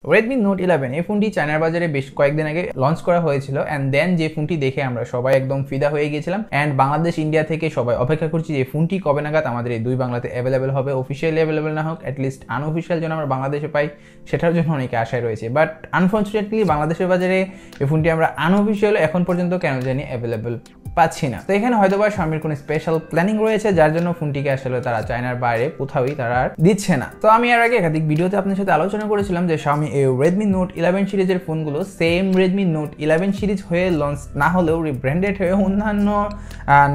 Redmi Note 11 এই ফোনটি চায়নার বাজারে বেশ কয়েকদিন আগে লঞ্চ করা হয়েছিল এন্ড দেন যে ফোনটি দেখে আমরা সবাই একদম ফিদা হয়ে গিয়েছিলাম এন্ড বাংলাদেশ ইন্ডিয়া থেকে সবাই অপেক্ষা করছি যে ফোনটি কবে নাগাদ আমাদের এই দুই বাংলাতে অ্যাভেলেবেল হবে। অফিশিয়ালি অ্যাভেলেবেল না হোক, অ্যাটলিস্ট আনঅফিশিয়াল যেন আমরা বাংলাদেশে পাই সেটার জন্য অনেকে আশায় রয়েছে। বাট আনফর্চুনেটলি বাংলাদেশের বাজারে এই ফোনটি আমরা আনঅফিশিয়াল এখন পর্যন্ত কেন জানি অ্যাভেলেবেল পাচ্ছি না। তো এখানে হয়তো বা Xiaomiর কোনো স্পেশাল প্ল্যানিং রয়েছে যার জন্য ফোনটিকে আসলে তারা চায়নার বাইরে কোথাওই তারা আর দিচ্ছে না। তো আমি এর আগে একাধিক ভিডিওতে আপনার সাথে আলোচনা করেছিলাম যে Xiaomi এই Redmi Note 11 সিরিজের ফোনগুলো সেম Redmi Note 11 সিরিজ হয়ে লঞ্চ না হলেও রিব্র্যান্ডেড হয়ে অন্যান্য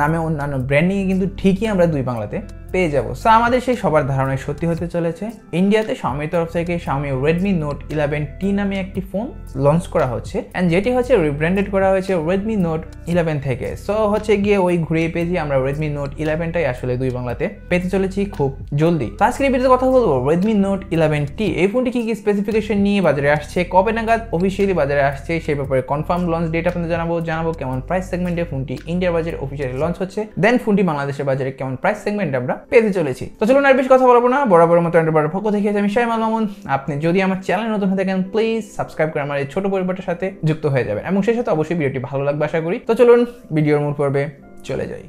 নামে অন্যান্য ব্র্যান্ডিংয়ে কিন্তু ঠিকই আমরা দুই বাংলাতে পেয়ে যাবো। সো আমাদের সেই সবার ধারণায় সত্যি হতে চলেছে। ইন্ডিয়াতে Xiaomiর তরফ থেকে Xiaomi Redmi Note 11T নামে একটি ফোন লঞ্চ করা হচ্ছে এন্ড যেটি হচ্ছে রিব্র্যান্ডেড করা হয়েছে Redmi Note 11 থেকে। সো হচ্ছে গিয়ে ওই ঘুরিয়ে পেয়েছি আমরা Redmi Note 11টাই আসলে দুই বাংলাতে পেতে চলেছি খুব জলদি। আজকের এই ভিডিওতে কথা বলবো Redmi Note 11T এই ফোনটি কি কি স্পেসিফিকেশন নিয়ে বাজারে আসছে, কবে নাগাদ অফিসিয়ালি বাজারে আসছে সেই ব্যাপারে কনফার্ম লঞ্চ ডেট আপনাদের জানাবো কেমন প্রাইস সেগমেন্টে ফোনটি ইন্ডিয়ার বাজারে অফিসিয়ালি লঞ্চ হচ্ছে, দেন ফোনটি বাংলাদেশের বাজারে কেমন প্রাইস সেগমেন্টে আমরা পেতে চলেছি। তো চলুন আর বেশি কথা বলবো না, বরাবর মতো এন্টারপ্রাইজের পক্ষ থেকে আমি শাইমাল মামুন। আপনি যদি আমার চ্যানেল নতুন হয়ে থাকেন প্লিজ সাবস্ক্রাইব করে আমার এই ছোট পরিবারটার সাথে যুক্ত হয়ে যাবেন এবং সেই সাথে অবশ্যই ভিডিওটি ভালো লাগবে আশা করি। তো চলুন ভিডিওর মূল পর্বে চলে যাই।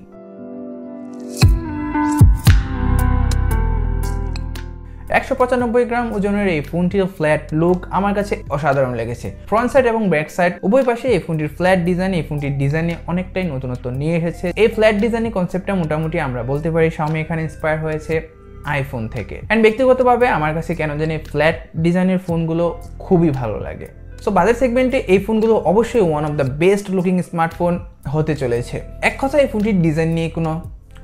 195 গ্রাম ওজনের এই ফোনটির ফ্ল্যাট লুক আমার কাছে অসাধারণ লেগেছে। ফ্রন্ট সাইড এবং ব্যাক সাইড উভয় পাশে এই ফোনটির ফ্ল্যাট ডিজাইন এই ফোনটির ডিজাইনে অনেকটাই নতুনত্ব নিয়ে এসেছে। এই ফ্ল্যাট ডিজাইনের কনসেপ্টটা মোটামুটি আমরা বলতে পারি Xiaomi এখানে ইন্সপায়ার হয়েছে আইফোন থেকে। এন্ড ব্যক্তিগতভাবে আমার কাছে কেন জানি ফ্ল্যাট ডিজাইনের ফোনগুলো খুবই ভালো লাগে। সো বাজেট সেগমেন্টে এই ফোনগুলো অবশ্যই one of the best looking smartphone হতে চলেছে। এক কথা এই ফোনটির ডিজাইন নিয়ে কোনো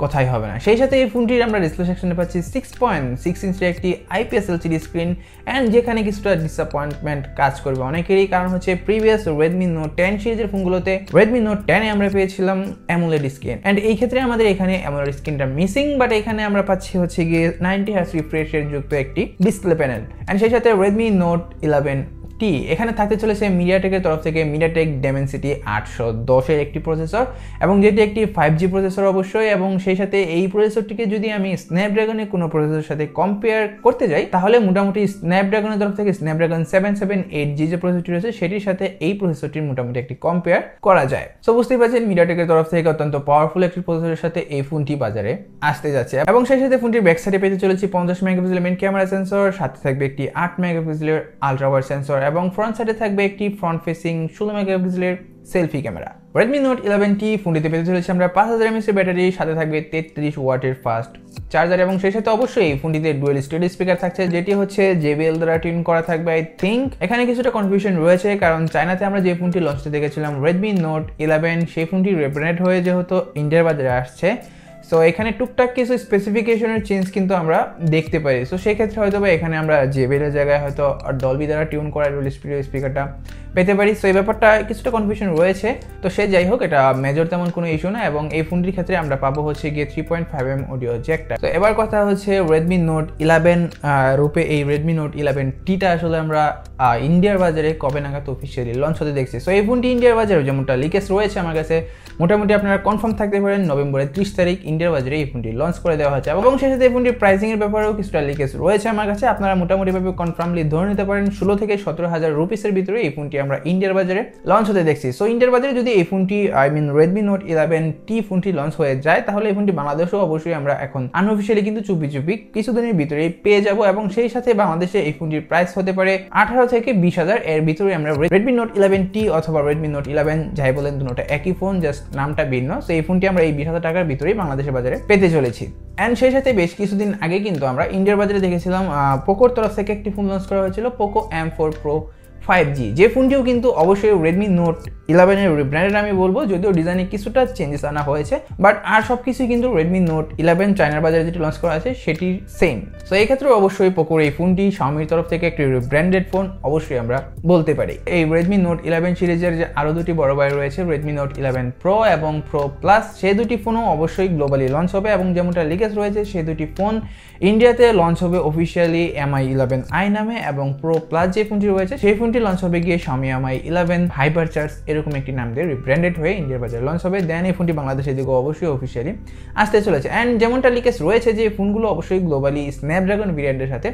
কথাই হবে না। সেই সাথে এই ফোনটির আমরা ডিসপ্লে সেকশনে পাচ্ছি 6.6 ইঞ্চির একটি IPS LCD স্ক্রিন এন্ড যেখানে কিছুটা ডিসঅ্যাপয়েন্টমেন্ট কাজ করবে অনেকেরই, কারণ হচ্ছে প্রিভিয়াস Redmi Note 10 সিরিজের ফোনগুলোতে Redmi Note 10 এ আমরা পেয়েছিলাম AMOLED স্ক্রিন এন্ড এই ক্ষেত্রে আমাদের এখানে AMOLED স্ক্রিনটা মিসিং, বাট এখানে আমরা পাচ্ছি হচ্ছে গিয়ে 90 Hz রিফ্রেশ রেট যুক্ত একটি ডিসপ্লে প্যানেল এন্ড সেই সাথে Redmi Note 11T এখানে থাকতে চলেছে মিডিয়াটেকের তরফ থেকে মিডিয়াটেক Dimensity 810 এর একটি প্রসেসর এবং যেটি একটি 5G প্রসেসর অবশ্যই, এবং সেই সাথে এই প্রসেসরটিকে যদি আমি স্ন্যাপড্রাগনের কোনো প্রসেসরের সাথে কম্পেয়ার করতে যাই তাহলে মোটামুটি স্ন্যাপড্রাগনের তরফ থেকে স্ন্যাপড্রাগন 778G যে প্রসেসরটি রয়েছে সেটির সাথে এই প্রসেসরটির মোটামুটি একটি কম্পেয়ার করা যায়। সো বুঝতেই পারছেন মিডিয়াটেকের তরফ থেকে অত্যন্ত পাওয়ারফুল একটি প্রসেসরের সাথে এই ফোনটি বাজারে আসতে যাচ্ছে এবং সেই সাথে ফোনটির ব্যাক সাইডে পেতে চলেছি 50 মেগাপিক্সেলের মেইন ক্যামেরা সেন্সর, সাথে থাকবে একটি 8 মেগাপিক্সেলের আলট্রা ওয়াইড সেন্সর এবং ফ্রন্ট সাইডে থাকবে একটি ফ্রন্ট ফেসিং 16 মেগাপিক্সেলের selfie camera. Redmi Note 11T ফোনটিতে পেতে চলেছে আমরা 5000 mAh এর ব্যাটারি, সাথে থাকবে 33 ওয়াটের ফাস্ট চার্জার এবং সেই সাথে অবশ্যই এই ফোনটিতে ডুয়াল স্টেরিও স্পিকার থাকছে যেটি হচ্ছে JBL দ্বারা টিউন করা থাকবে। আই থিঙ্ক এখানে কিছুটা কনফিউশন রয়েছে কারণ চায়নাতে আমরা যে ফোনটি লঞ্চে দেখেছিলাম Redmi Note 11 সেই ফোনটি রিব্র্যান্ড হয়ে যেহেতু ইন্ডিয়ার বাজারে আসছে, সো এখানে টুকটাক কিছু স্পেসিফিকেশনের চেঞ্জ কিন্তু আমরা দেখতে পারি। সো সেই ক্ষেত্রে হয়তো বা এখানে আমরা JBL এর জায়গায় হয়তো ডলবি দ্বারা টিউন করা ডুয়াল স্টেরিও স্পিকারটা পেতে পারি। সো এই ব্যাপারটা কিছুটা কনফিউশন রয়েছে, তো সে যাই হোক এটা মেজর তেমন কোনো ইস্যু না এবং এই ফোনটির ক্ষেত্রে আমরা পাবো হচ্ছে গিয়ে 3.5mm অডিও জ্যাকটা। তো এবার কথা হচ্ছে Redmi Note 11 রূপে এই Redmi Note 11Tটা আসলে আমরা ইন্ডিয়ার বাজারে কবে নাগাদ অফিসিয়ালি লঞ্চ হতে দেখছি। সো এই ফোনটি ইন্ডিয়ার বাজারে যেমনটা লিকেজ রয়েছে আমার কাছে মোটামুটি আপনারা কনফার্ম থাকতে পারেন নভেম্বরের 30 তারিখ ইন্ডিয়ার বাজারে এই ফোনটি লঞ্চ করে দেওয়া হচ্ছে এবং সেই সাথে এই ফোনটির প্রাইসিং এর ব্যাপারেও কিছুটা লিকেজ রয়েছে আমার কাছে। আপনারা মোটামুটিভাবে কনফার্মলি ধরে নিতে পারেন 16 থেকে 17,000 রুপিসের ভিতরে এই ফোনটি আমরা ইন্ডিয়ার বাজারে লঞ্চ হতে দেখছি। সো ইন্ডিয়ার বাজারে যদি এই ফোনটি Redmi Note 11T ফোনটি লঞ্চ হয়ে যায় তাহলে এই ফোনটি বাংলাদেশেও অবশ্যই আমরা এখন আনঅফিশিয়ালি কিন্তু চুপি কিছুদিনের ভিতরেই পেয়ে যাব এবং সেই সাথে বাংলাদেশে এই ফোনটির প্রাইস হতে পারে 18 থেকে 20,000 এর ভিতরে আমরা Redmi Note 11T অথবা Redmi Note 11 যাই বলেন দুটোটা একই ফোন, জাস্ট নামটা ভিন্ন। সো এই ফোনটি আমরা এই 20,000 টাকার ভিতরেই বাংলাদেশের বাজারে পেতে চলেছি এন্ড সেই সাথে বেশ কিছুদিন আগে কিন্তু আমরা ইন্ডিয়ার বাজারে দেখেছিলাম পোকোর তরফ থেকে একটি ফোন লঞ্চ করা হয়েছিল Poco M4 Pro 5G, যে ফোনটিও কিন্তু অবশ্যই Redmi Note 11 এর রিব্র্যান্ডেড আমি বলবো, যদিও ডিজাইনে কিছুটা চেঞ্জেস আনা হয়েছে বাট আর সবকিছুই কিন্তু Redmi Note 11 চায়নার বাজারে যেটি লঞ্চ করা আছে সেটি সেম। সো এই ক্ষেত্রে অবশ্যই পোকোর এই ফোনটি Xiaomiর তরফ থেকে একটি রিব্র্যান্ডেড ফোন অবশ্যই আমরা বলতে পারি। এই Redmi Note 11 সিরিজের যে আরো দুটি বড় ভাই রয়েছে Redmi Note 11 Pro এবং Pro Plus, সেই দুটি ফোনও অবশ্যই গ্লোবালি লঞ্চ হবে এবং যেমনটা লিকেজ রয়েছে সেই দুটি ফোন ইন্ডিয়াতে লঞ্চ হবে অফিসিয়ালি Mi 11i নামে এবং Pro Plus যে ফোনটি রয়েছে সেই ফোনটি লঞ্চ হবে গিয়ে Xiaomi Mi 11 Hypercharge এরকম একটি নাম দিয়ে রিব্র্যান্ডেড হয়ে ইন্ডিয়ার বাজারে লঞ্চ হবে। দেন এই ফোনটি বাংলাদেশের দিকে অবশ্যই অফিসিয়ালি আসতে চলেছে এন্ড যেমনটা লিকেজ রয়েছে যে ফোনগুলো অবশ্যই গ্লোবালি স্ন্যাপড্রাগন ভেরিয়েন্টের সাথে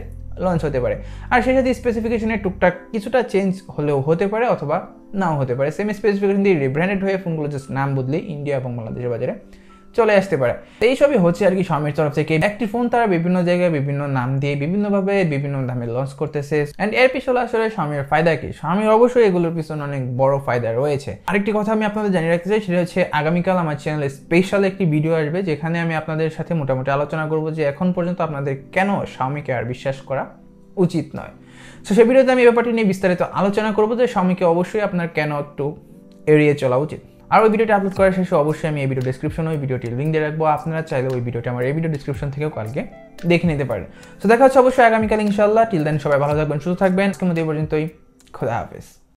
লঞ্চ হতে পারে। আর সেই সাথে স্পেসিফিকেশনের টুকটাক কিছুটা চেঞ্জ হলেও হতে পারে অথবা নাও হতে পারে। সেম স্পেসিফিকেশন দিয়ে রিব্র্যান্ডেড হয়ে ফোনগুলো জাস্ট নাম বদলে ইন্ডিয়া এবং বাংলাদেশের বাজারে চলে আসতে পারে। তো এইসবই হচ্ছে আর কি Xiaomiর তরফ থেকে। একটি ফোন তারা বিভিন্ন জায়গায় বিভিন্ন নাম দিয়ে বিভিন্নভাবে বিভিন্ন দামে লঞ্চ করতেছে। অ্যান্ড এর পিছনে আসলে Xiaomiর ফায়দা কি? Xiaomiর অবশ্যই এগুলোর পিছনে অনেক বড় ফায়দা রয়েছে। আরেকটি কথা আমি আপনাদের জানিয়ে রাখতে চাই, সেটা হচ্ছে আগামীকাল আমার চ্যানেলে স্পেশাল একটি ভিডিও আসবে, যেখানে আমি আপনাদের সাথে মোটামুটি আলোচনা করব যে এখন পর্যন্ত আপনাদের কেন Xiaomiকে আর বিশ্বাস করা উচিত নয়। সো সেই ভিডিওতে আমি এই ব্যাপারটি নিয়ে বিস্তারিত আলোচনা করবো যে Xiaomiকে অবশ্যই আপনার কেন একটু এড়িয়ে চলা উচিত। আর ওই ভিডিওটি আপলোড করার শেষে অবশ্যই আমি এই ভিডিও ডেসক্রিপশনে ওই ভিডিওটির লিঙ্ক দিয়ে রাখবো। আপনারা চাইলে ওই ভিডিওটি আমার এই ভিডিও ডেসক্রিপশন থেকেও কালকে দেখে নিতে পারেন। তো দেখা হচ্ছে অবশ্যই আগামীকাল ইনশাআল্লাহ। টিল দেন সবাই ভালো থাকবেন, সুস্থ থাকবেন। আজকের মতো এই পর্যন্তই। খোদা হাফেজ।